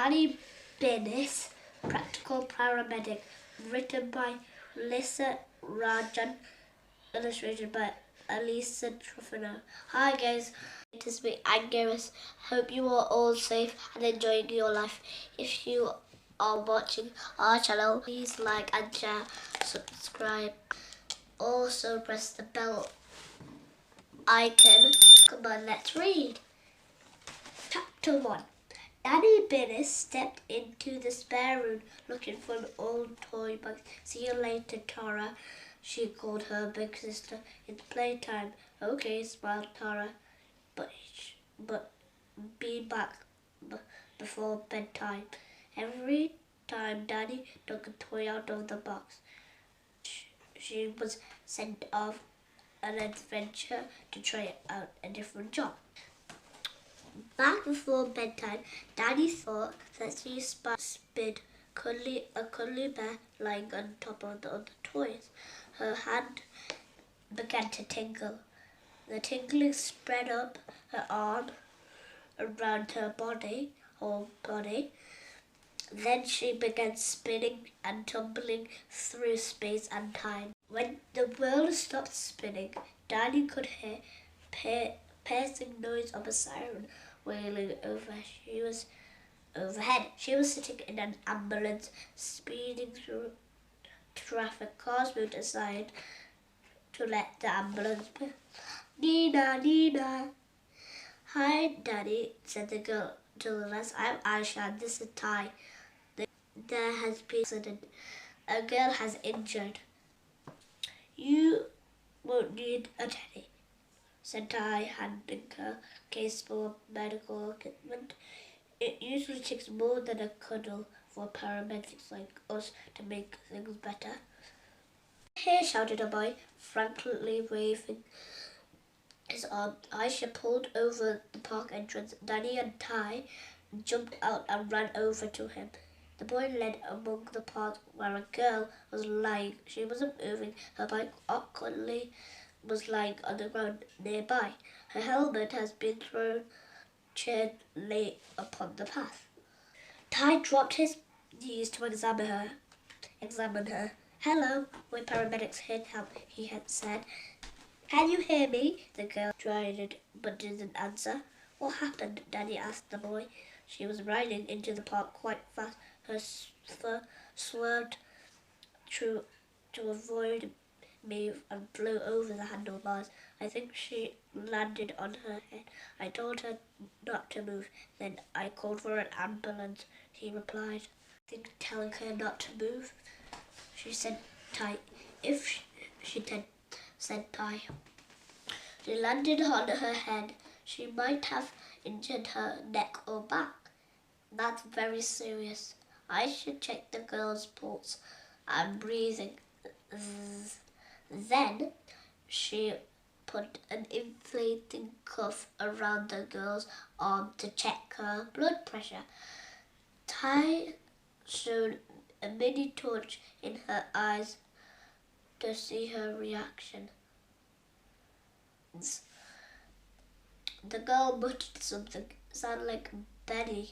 Dani Binis, Practical Paramedic, written by Lisa Rajan, illustrated by Elisa Trufano. Hi guys, it is me, Angiras. Hope you are all safe and enjoying your life. If you are watching our channel, please like and share, subscribe. Also press the bell icon. Come on, let's read. Chapter 1. Dani Binis stepped into the spare room looking for an old toy box. See you later, Tara, she called her big sister. It's playtime. Okay, smiled Tara, but be back before bedtime. Every time Dani took a toy out of the box, she was sent off an adventure to try out a different job. Back before bedtime, Dani thought that she spied a cuddly bear lying on top of the other toys. Her hand began to tingle. The tingling spread up her arm, around her whole body. Then she began spinning and tumbling through space and time. When the world stopped spinning, Dani could hear piercing noise of a siren wailing overhead. She was sitting in an ambulance, speeding through traffic. Cars moved aside to let the ambulance pass. Nina, Nina. Hi, Dani, said the girl to the left. I'm Aisha, and this is Ty. There has been an accident. A girl has injured. You won't need a teddy, said Ty, handing her a case full of medical equipment. It usually takes more than a cuddle for paramedics like us to make things better. Here, shouted a boy, frankly waving his arm. Aisha pulled over the park entrance. Dani and Ty jumped out and ran over to him. The boy led among the path where a girl was lying. She wasn't moving. Her bike awkwardly was lying on the ground nearby. Her helmet has been thrown gently upon the path. Ty dropped his knees to examine her. Hello, we're paramedics here to help, he had said. Can you hear me? The girl tried but didn't answer. What happened? Dani asked the boy. She was riding into the park quite fast. Her swerved to avoid me and flew over the handlebars. I think she landed on her head. I told her not to move. Then I called for an ambulance, he replied. I think telling her not to move, she said Ty. Said Ty. She landed on her head. She might have injured her neck or back. That's very serious. I should check the girl's pulse and breathing. Then she put an inflating cuff around the girl's arm to check her blood pressure. Ty showed a mini torch in her eyes to see her reaction. The girl muttered something, sounded like Benny.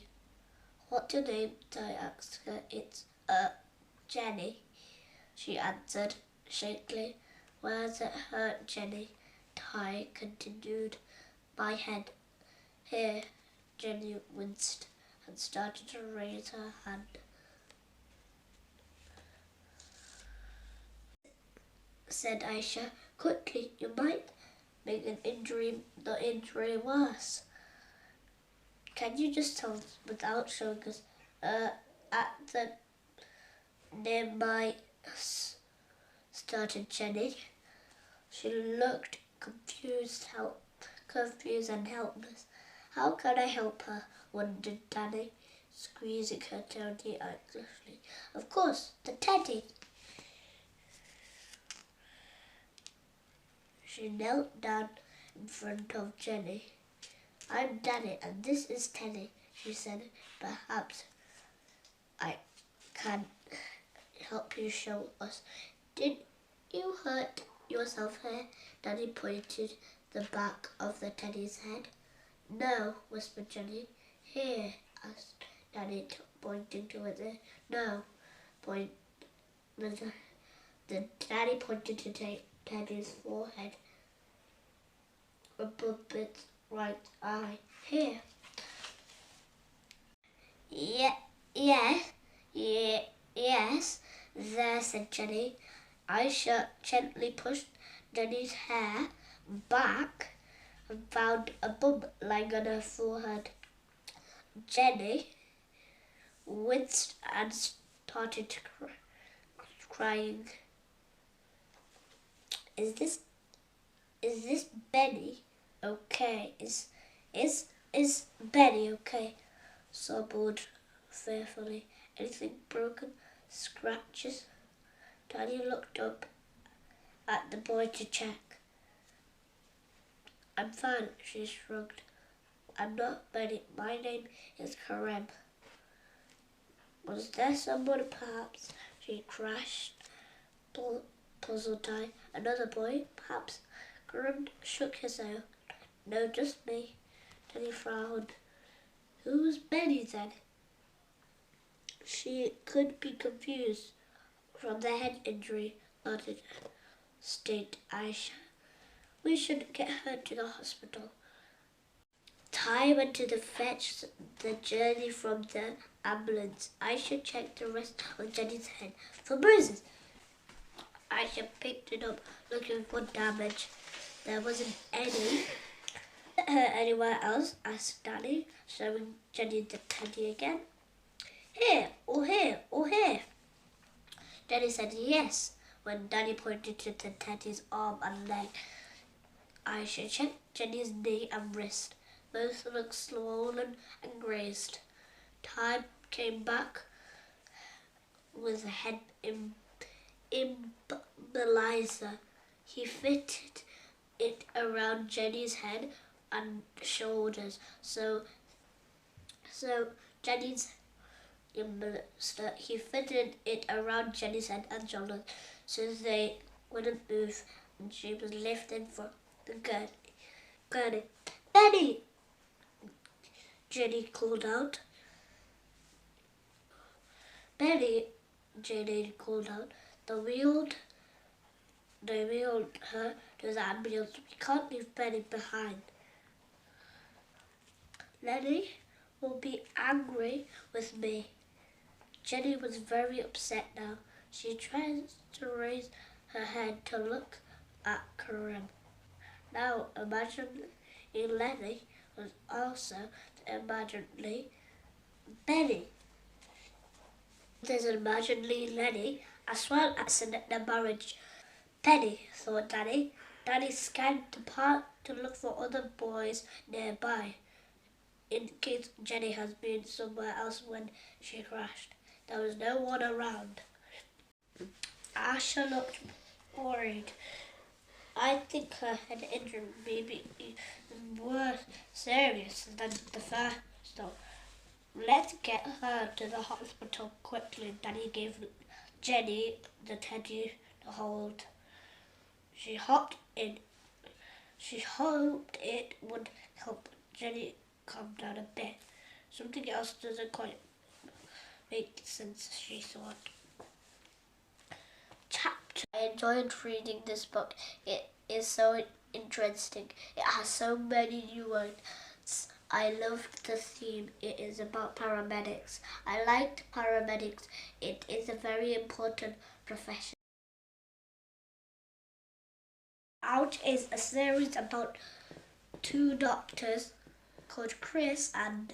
What's your name? Ty asked her. It's Jenny, she answered shakily. Where's it hurt, Jenny? Ty continued. My head. Here. Jenny winced and started to raise her hand. Said Aisha. Quickly, you might make the injury worse. Can you just tell us without showing us at the nearby, started Jenny. She looked confused and helpless. How can I help her? Wondered Dani, squeezing her teddy anxiously. Of course, the teddy. She knelt down in front of Jenny. I'm Dani and this is Teddy, she said. Perhaps I can help you show us. Did you hurt yourself here? Dani pointed the back of the teddy's head. No, whispered Jenny. Here, asked Dani pointing to it there. No, point. The Dani pointed to Teddy's forehead above its right eye. Here. Yes, there, said Jenny. Aisha gently pushed Dani's hair back and found a bump lying on her forehead. Jenny winced and started crying. Is this Benny okay? Is Benny okay? Sobbed fearfully. Anything broken? Scratches? Dani looked up at the boy to check. I'm fine, she shrugged. I'm not Benny. My name is Karem. Was there someone perhaps? She crashed, puzzled Dani. Another boy, perhaps? Karem shook his head. No, just me. Dani frowned. Who's Benny then? She could be confused from the head injury, nodded. State Aisha. We should get her to the hospital. Ty went to fetch the journey from the ambulance. Aisha checked the rest of Jenny's head for bruises. Aisha picked it up, looking for damage. There wasn't any anywhere else, asked Dani, showing Jenny the teddy again. Here, or here, or here. Jenny said yes when Dani pointed to the teddy's arm and leg. Aisha checked Jenny's knee and wrist. Both looked swollen and grazed. Ty came back with a head immobilizer. He fitted it around Jenny's head and shoulders. So Jenny's he fitted it around Jenny's head and shoulders so they wouldn't move, and she was lifted from the gurney. Benny! Jenny called out. Benny, Jenny called out. They wheeled her to the ambulance. We can't leave Benny behind. Lenny will be angry with me. Jenny was very upset now. She tried to raise her head to look at Karem. Now imaginary Lenny was also imaginary Benny. There's an imaginary Lenny as well as in the marriage. Benny, thought Dani. Dani scanned the park to look for other boys nearby, in case Jenny has been somewhere else when she crashed. There was no one around. Aisha looked worried. I think her head injury may be more serious than the first. So let's get her to the hospital quickly. Dani gave Jenny the teddy to hold. She hopped in. She hoped it would help Jenny calm down a bit. Something else doesn't quite make sense, she thought. Chapter. I enjoyed reading this book. It is so interesting. It has so many new words. I loved the theme. It is about paramedics. I liked paramedics. It is a very important profession. Out is a series about two doctors called Chris and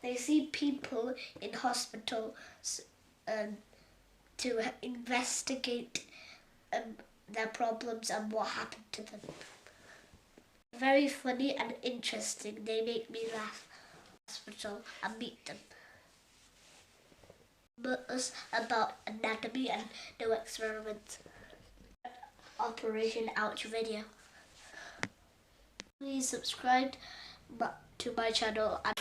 they see people in hospitals to investigate their problems and what happened to them. Very funny and interesting. They make me laugh. Hospital and meet them. Books about anatomy and no experiments. Operation Ouch video. Please subscribe to my channel and